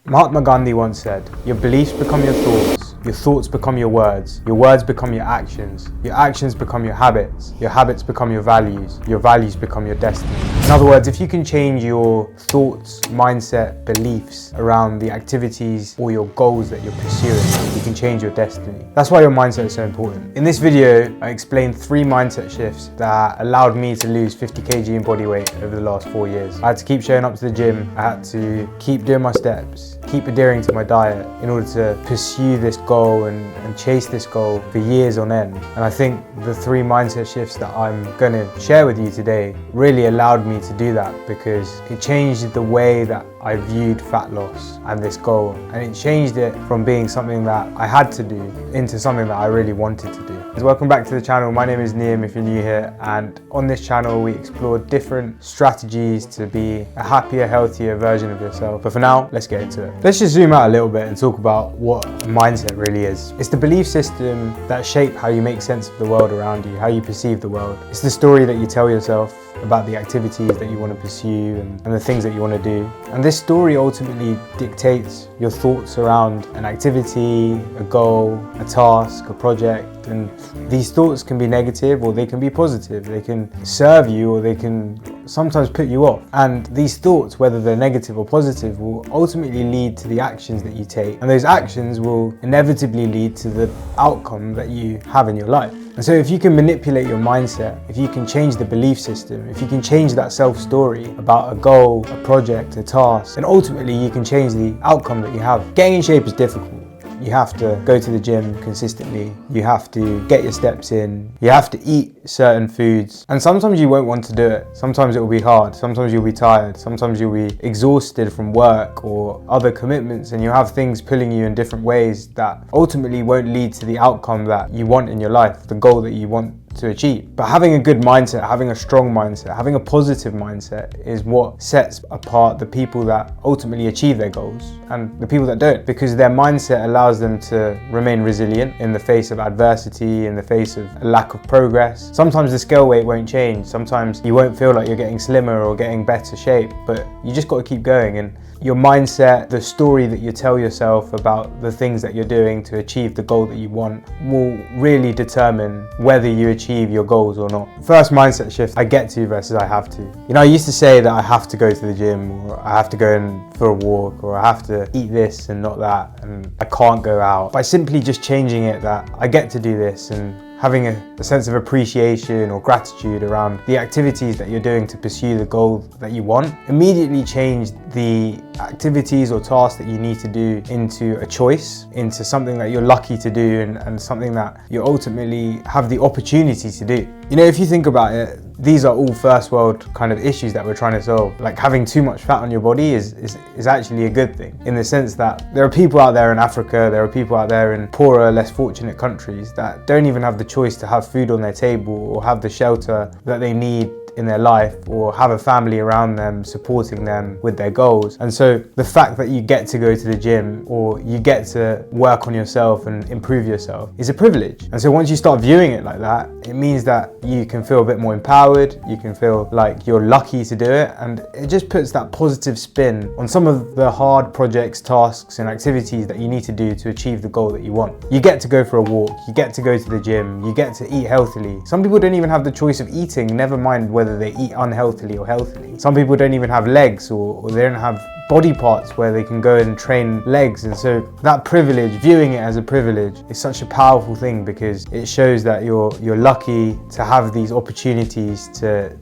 Mahatma Gandhi once said, "Your beliefs become your thoughts become your words become your actions become your habits become your values become your destiny." In other words, if you can change your thoughts, mindset, beliefs around the activities or your goals that you're pursuing, you can change your destiny. That's why your mindset is so important. In this video, I explained 3 mindset shifts that allowed me to lose 50 kg in body weight over the last 4 years. I had to keep showing up to the gym, I had to keep doing my steps, keep adhering to my diet in order to pursue this goal and chase this goal for years on end. And I think the 3 mindset shifts that I'm going to share with you today really allowed me to do that, because it changed the way that I viewed fat loss and this goal, and it changed it from being something that I had to do into something that I really wanted to do. Welcome back to the channel. My name is Niam if you're new here, and on this channel we explore different strategies to be a happier, healthier version of yourself. But for now, let's get into it. Let's just zoom out a little bit and talk about what mindset really is. It's the belief system that shape how you make sense of the world around you, how you perceive the world. It's the story that you tell yourself about the activities that you want to pursue and the things that you want to do. And this story ultimately dictates your thoughts around an activity, a goal, a task, a project. And these thoughts can be negative or they can be positive. They can serve you or they can sometimes put you off. And these thoughts, whether they're negative or positive, will ultimately lead to the actions that you take. And those actions will inevitably lead to the outcome that you have in your life. And so if you can manipulate your mindset, if you can change the belief system, if you can change that self-story about a goal, a project, a task, then ultimately you can change the outcome that you have. Getting in shape is difficult. You have to go to the gym consistently. You have to get your steps in. You have to eat certain foods. And sometimes you won't want to do it. Sometimes it will be hard. Sometimes you'll be tired. Sometimes you'll be exhausted from work or other commitments, and you have things pulling you in different ways that ultimately won't lead to the outcome that you want in your life, the goal that you want to achieve. But having a good mindset, having a strong mindset, having a positive mindset is what sets apart the people that ultimately achieve their goals and the people that don't, because their mindset allows them to remain resilient in the face of adversity, in the face of a lack of progress. Sometimes the scale weight won't change. Sometimes you won't feel like you're getting slimmer or getting better shape, but you just got to keep going. And your mindset, the story that you tell yourself about the things that you're doing to achieve the goal that you want, will really determine whether you achieve your goals or not. First mindset shift, I get to versus I have to. You know, I used to say that I have to go to the gym, or I have to go in for a walk, or I have to eat this and not that, and I can't go out. By simply just changing it that I get to do this, and having a sense of appreciation or gratitude around the activities that you're doing to pursue the goal that you want, immediately change the activities or tasks that you need to do into a choice, into something that you're lucky to do, and something that you ultimately have the opportunity to do. You know, if you think about it, these are all first world kind of issues that we're trying to solve. Like, having too much fat on your body is actually a good thing, in the sense that there are people out there in Africa, there are people out there in poorer, less fortunate countries that don't even have the choice to have food on their table or have the shelter that they need in their life, or have a family around them supporting them with their goals. And so the fact that you get to go to the gym or you get to work on yourself and improve yourself is a privilege. And so once you start viewing it like that, it means that you can feel a bit more empowered, you can feel like you're lucky to do it, and it just puts that positive spin on some of the hard projects, tasks and activities that you need to do to achieve the goal that you want. You get to go for a walk, you get to go to the gym, you get to eat healthily. Some people don't even have the choice of eating, never mind whether they eat unhealthily or healthily. Some people don't even have legs, or they don't have body parts where they can go and train legs. And so that privilege, viewing it as a privilege, is such a powerful thing, because it shows that you're lucky to have these opportunities to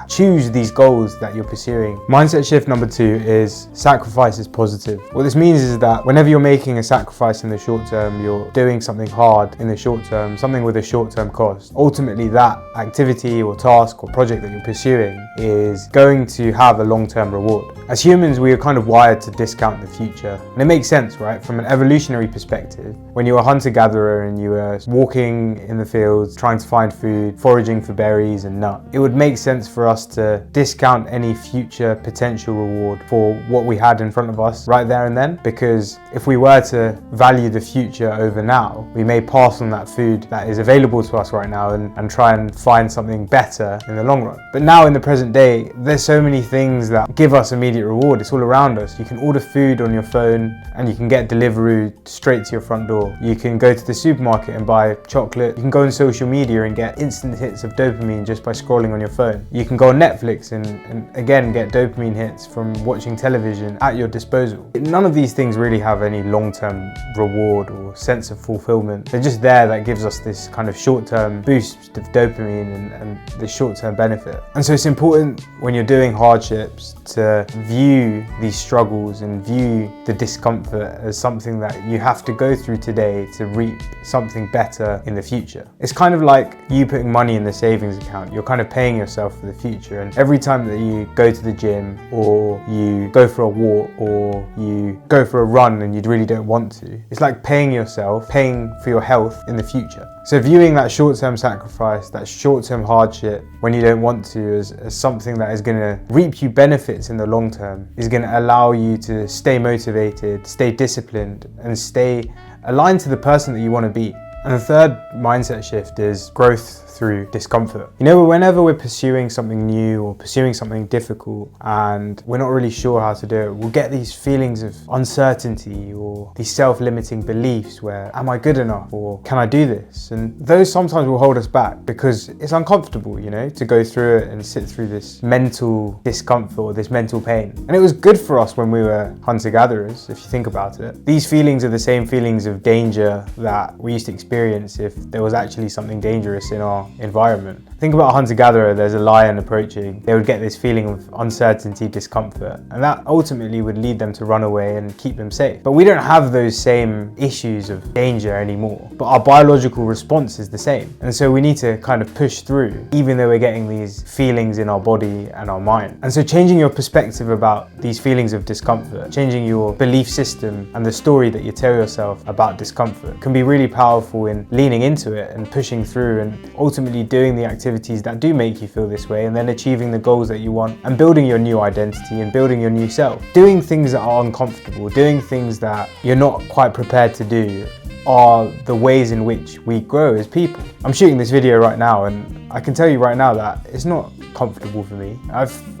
choose these goals that you're pursuing. Mindset shift number 2 is sacrifice is positive. What this means is that whenever you're making a sacrifice in the short term, you're doing something hard in the short term, something with a short-term cost. Ultimately, that activity or task or project that you're pursuing is going to have a long-term reward. As humans, we are kind of wired to discount the future. And it makes sense, right? From an evolutionary perspective, when you were a hunter-gatherer and you were walking in the fields, trying to find food, foraging for berries and nuts, it would make sense for us to discount any future potential reward for what we had in front of us right there and then, because if we were to value the future over now, we may pass on that food that is available to us right now and try and find something better in the long run. But now in the present day, there's so many things that give us immediate reward. It's all around us. You can order food on your phone and you can get delivery straight to your front door. You can go to the supermarket and buy chocolate. You can go on social media and get instant hits of dopamine just by scrolling on your phone. You can go on Netflix and again get dopamine hits from watching television at your disposal. None of these things really have any long-term reward or sense of fulfillment. They're just there that gives us this kind of short-term boost of dopamine and this short-term benefit. And so it's important when you're doing hardships to view these struggles and view the discomfort as something that you have to go through today to reap something better in the future. It's kind of like you putting money in the savings account. You're kind of paying yourself for the future, and every time that you go to the gym or you go for a walk or you go for a run and you really don't want to, it's like paying yourself, paying for your health in the future. So viewing that short-term sacrifice, that short-term hardship when you don't want to as something that is going to reap you benefits in the long term, is going to allow you to stay motivated, stay disciplined, and stay aligned to the person that you want to be. And the third mindset shift is growth through discomfort. You know, whenever we're pursuing something new or pursuing something difficult and we're not really sure how to do it, we'll get these feelings of uncertainty or these self-limiting beliefs where, am I good enough, or can I do this? And those sometimes will hold us back because it's uncomfortable, you know, to go through it and sit through this mental discomfort or this mental pain. And it was good for us when we were hunter-gatherers, if you think about it. These feelings are the same feelings of danger that we used to experience if there was actually something dangerous in our environment. Think about a hunter-gatherer, there's a lion approaching. They would get this feeling of uncertainty, discomfort, and that ultimately would lead them to run away and keep them safe. But we don't have those same issues of danger anymore, but our biological response is the same. And so we need to kind of push through, even though we're getting these feelings in our body and our mind. And so changing your perspective about these feelings of discomfort, changing your belief system and the story that you tell yourself about discomfort can be really powerful in leaning into it and pushing through and ultimately doing the activities that do make you feel this way, and then achieving the goals that you want and building your new identity and building your new self. Doing things that are uncomfortable, doing things that you're not quite prepared to do are the ways in which we grow as people. I'm shooting this video right now and I can tell you right now that it's not comfortable for me.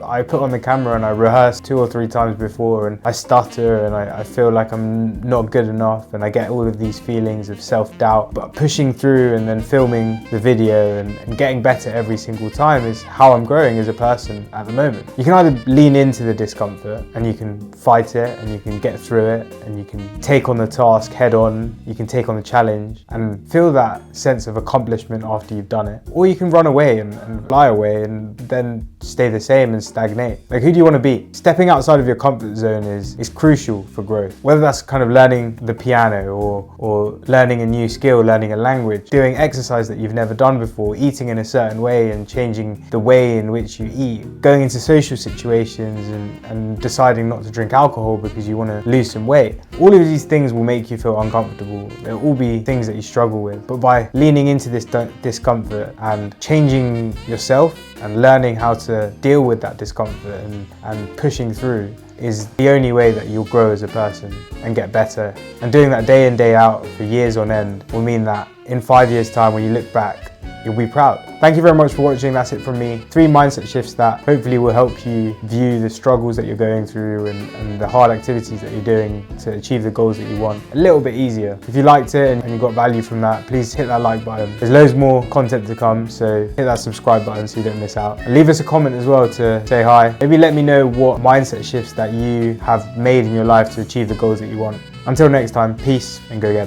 I put on the camera and I rehearse 2 or 3 times before and I stutter and I feel like I'm not good enough and I get all of these feelings of self-doubt. But pushing through and then filming the video and getting better every single time is how I'm growing as a person at the moment. You can either lean into the discomfort and you can fight it and you can get through it and you can take on the task head on, you can take on the challenge and feel that sense of accomplishment after you've done it. Or you can run away and fly away and then stay the same and stagnate. Like, who do you want to be? Stepping outside of your comfort zone is crucial for growth. Whether that's kind of learning the piano or learning a new skill, learning a language, doing exercise that you've never done before, eating in a certain way and changing the way in which you eat, going into social situations and deciding not to drink alcohol because you want to lose some weight. All of these things will make you feel uncomfortable. They'll all be things that you struggle with. But by leaning into this discomfort and changing yourself and learning how to deal with that discomfort and pushing through is the only way that you'll grow as a person and get better. And doing that day in, day out for years on end will mean that in 5 years' time, when you look back, you'll be proud. Thank you very much for watching. That's it from me. 3 mindset shifts that hopefully will help you view the struggles that you're going through and the hard activities that you're doing to achieve the goals that you want a little bit easier. If you liked it and you got value from that, please hit that like button. There's loads more content to come, so hit that subscribe button so you don't miss out. And leave us a comment as well to say hi. Maybe let me know what mindset shifts that you have made in your life to achieve the goals that you want. Until next time, peace and go get it.